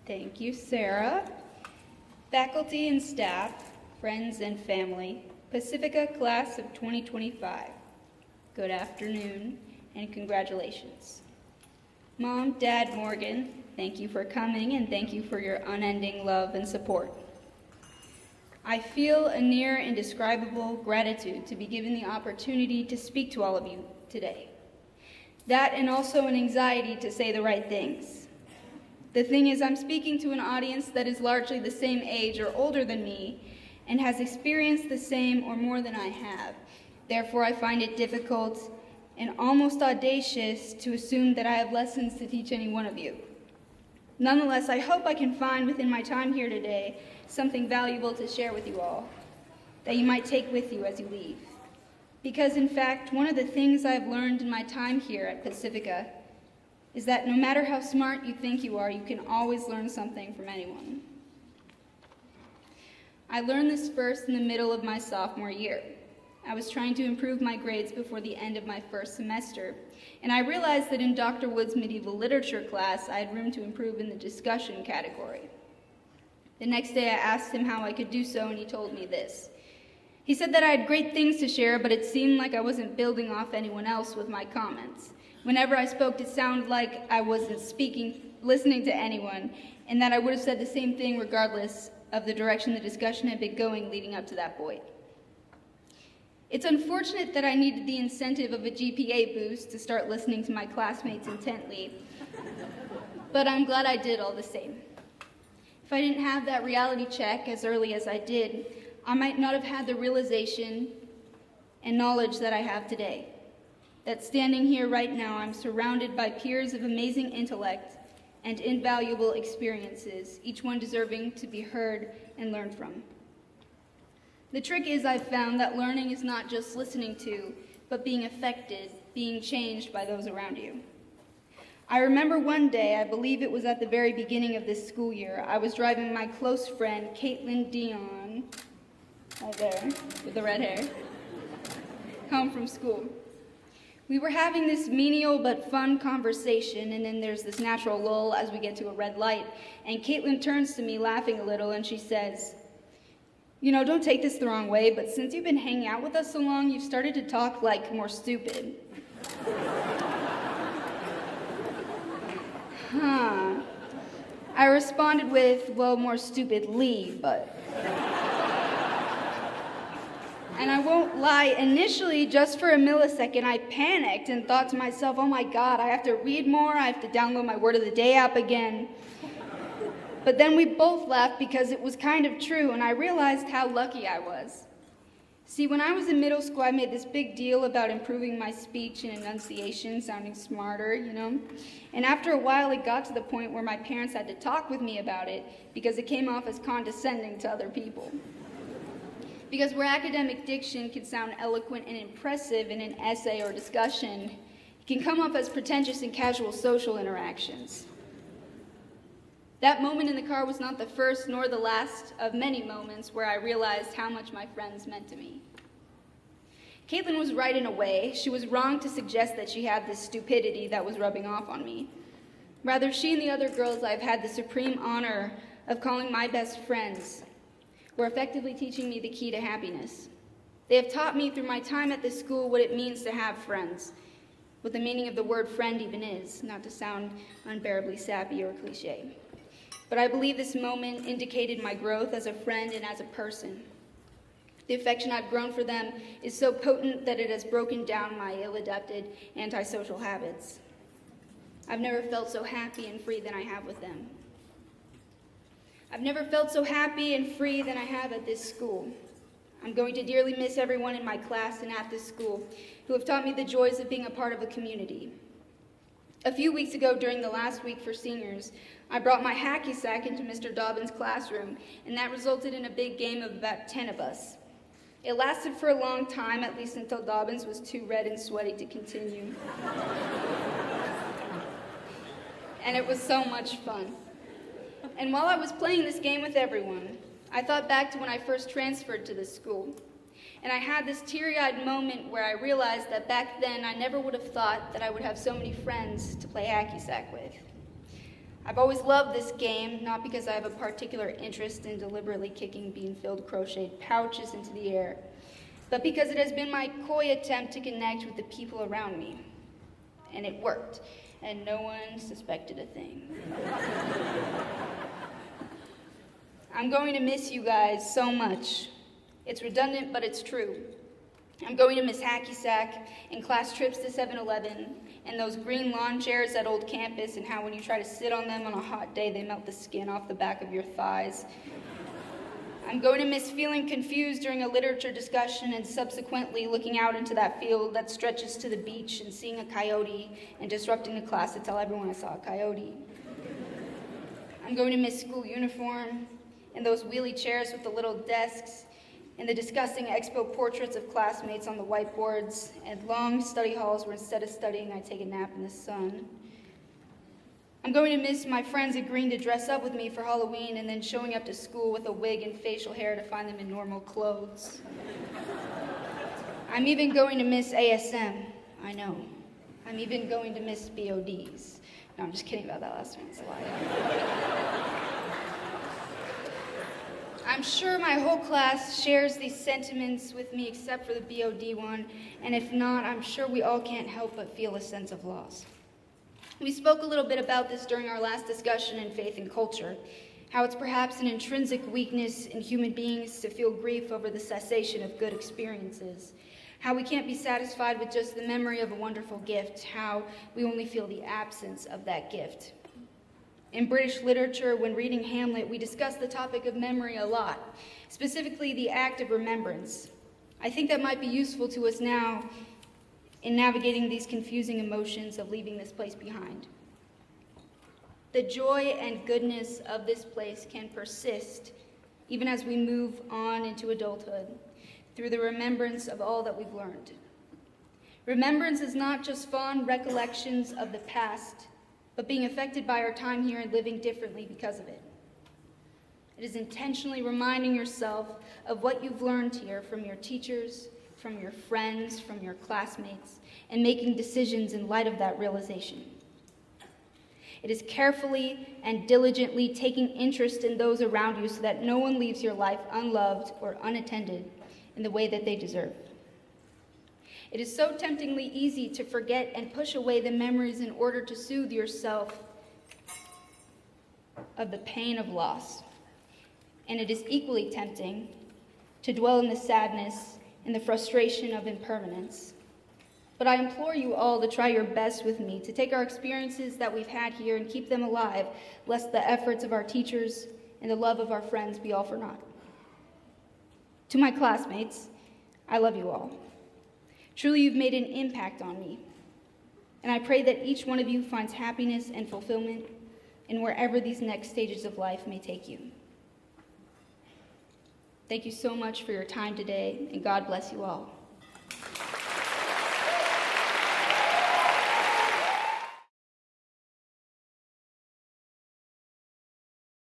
Thank you, Sarah. Faculty and staff, friends and family, Pacifica class of 2025, good afternoon and congratulations. Mom, Dad, Morgan, thank you for coming and thank you for your unending love and support. I feel a near indescribable gratitude to be given the opportunity to speak to all of you today. That and also an anxiety to say the right things. The thing is, I'm speaking to an audience that is largely the same age or older than me and has experienced the same or more than I have. Therefore, I find it difficult and almost audacious to assume that I have lessons to teach any one of you. Nonetheless, I hope I can find within my time here today something valuable to share with you all that you might take with you as you leave. Because in fact, one of the things I've learned in my time here at Pacifica is that no matter how smart you think you are, you can always learn something from anyone. I learned this first in the middle of my sophomore year. I was trying to improve my grades before the end of my first semester, and I realized that in Dr. Wood's medieval literature class, I had room to improve in the discussion category. The next day I asked him how I could do so, and he told me this. He said that I had great things to share, but it seemed like I wasn't building off anyone else with my comments. Whenever I spoke, it sounded like I wasn't listening to anyone, and that I would have said the same thing regardless of the direction the discussion had been going leading up to that point. It's unfortunate that I needed the incentive of a GPA boost to start listening to my classmates intently, but I'm glad I did all the same. If I didn't have that reality check as early as I did, I might not have had the realization and knowledge that I have today. That standing here right now, I'm surrounded by peers of amazing intellect and invaluable experiences, each one deserving to be heard and learned from. The trick is I've found that learning is not just listening to, but being affected, being changed by those around you. I remember one day, I believe it was at the very beginning of this school year, I was driving my close friend, Caitlin Dion, right there, with the red hair, home from school. We were having this menial but fun conversation, and then there's this natural lull as we get to a red light, and Caitlin turns to me laughing a little, and she says, "You know, don't take this the wrong way, but since you've been hanging out with us so long, you've started to talk like more stupid." I responded with, "Well, more stupidly, but..." And I won't lie, initially, just for a millisecond, I panicked and thought to myself, oh my God, I have to read more, I have to download my Word of the Day app again. But then we both laughed because it was kind of true, and I realized how lucky I was. See, when I was in middle school, I made this big deal about improving my speech and enunciation, sounding smarter, you know? And after a while, it got to the point where my parents had to talk with me about it because it came off as condescending to other people. Because where academic diction can sound eloquent and impressive in an essay or discussion, it can come off as pretentious in casual social interactions. That moment in the car was not the first nor the last of many moments where I realized how much my friends meant to me. Caitlin was right in a way. She was wrong to suggest that she had this stupidity that was rubbing off on me. Rather, she and the other girls I've had the supreme honor of calling my best friends were effectively teaching me the key to happiness. They have taught me through my time at this school what it means to have friends, what the meaning of the word friend even is, not to sound unbearably sappy or cliche. But I believe this moment indicated my growth as a friend and as a person. The affection I've grown for them is so potent that it has broken down my ill-adapted antisocial habits. I've never felt so happy and free than I have with them. I've never felt so happy and free than I have at this school. I'm going to dearly miss everyone in my class and at this school who have taught me the joys of being a part of a community. A few weeks ago, during the last week for seniors, I brought my hacky sack into Mr. Dobbins' classroom, and that resulted in a big game of about 10 of us. It lasted for a long time, at least until Dobbins was too red and sweaty to continue. And it was so much fun. And while I was playing this game with everyone, I thought back to when I first transferred to this school. And I had this teary-eyed moment where I realized that back then I never would have thought that I would have so many friends to play hacky sack with. I've always loved this game, not because I have a particular interest in deliberately kicking bean-filled crocheted pouches into the air, but because it has been my coy attempt to connect with the people around me. And it worked, and no one suspected a thing. I'm going to miss you guys so much. It's redundant, but it's true. I'm going to miss hacky sack and class trips to 7-Eleven and those green lawn chairs at old campus and how when you try to sit on them on a hot day, they melt the skin off the back of your thighs. I'm going to miss feeling confused during a literature discussion and subsequently looking out into that field that stretches to the beach and seeing a coyote and disrupting the class to tell everyone I saw a coyote. I'm going to miss school uniform and those wheelie chairs with the little desks and the disgusting expo portraits of classmates on the whiteboards and long study halls where instead of studying I take a nap in the sun. I'm going to miss my friends agreeing to dress up with me for Halloween and then showing up to school with a wig and facial hair to find them in normal clothes. I'm even going to miss ASM. I know. I'm even going to miss BODs. No, I'm just kidding about that last one. It's a lie. I'm sure my whole class shares these sentiments with me except for the BOD one, and if not, I'm sure we all can't help but feel a sense of loss. We spoke a little bit about this during our last discussion in Faith and Culture, how it's perhaps an intrinsic weakness in human beings to feel grief over the cessation of good experiences, how we can't be satisfied with just the memory of a wonderful gift, how we only feel the absence of that gift. In British literature, when reading Hamlet, we discuss the topic of memory a lot, specifically the act of remembrance. I think that might be useful to us now in navigating these confusing emotions of leaving this place behind. The joy and goodness of this place can persist even as we move on into adulthood through the remembrance of all that we've learned. Remembrance is not just fond recollections of the past, but being affected by our time here and living differently because of it. It is intentionally reminding yourself of what you've learned here from your teachers, from your friends, from your classmates, and making decisions in light of that realization. It is carefully and diligently taking interest in those around you so that no one leaves your life unloved or unattended in the way that they deserve. It is so temptingly easy to forget and push away the memories in order to soothe yourself of the pain of loss. And it is equally tempting to dwell in the sadness and the frustration of impermanence. But I implore you all to try your best with me, to take our experiences that we've had here and keep them alive, lest the efforts of our teachers and the love of our friends be all for naught. To my classmates, I love you all. Truly, you've made an impact on me. And I pray that each one of you finds happiness and fulfillment in wherever these next stages of life may take you. Thank you so much for your time today, and God bless you all.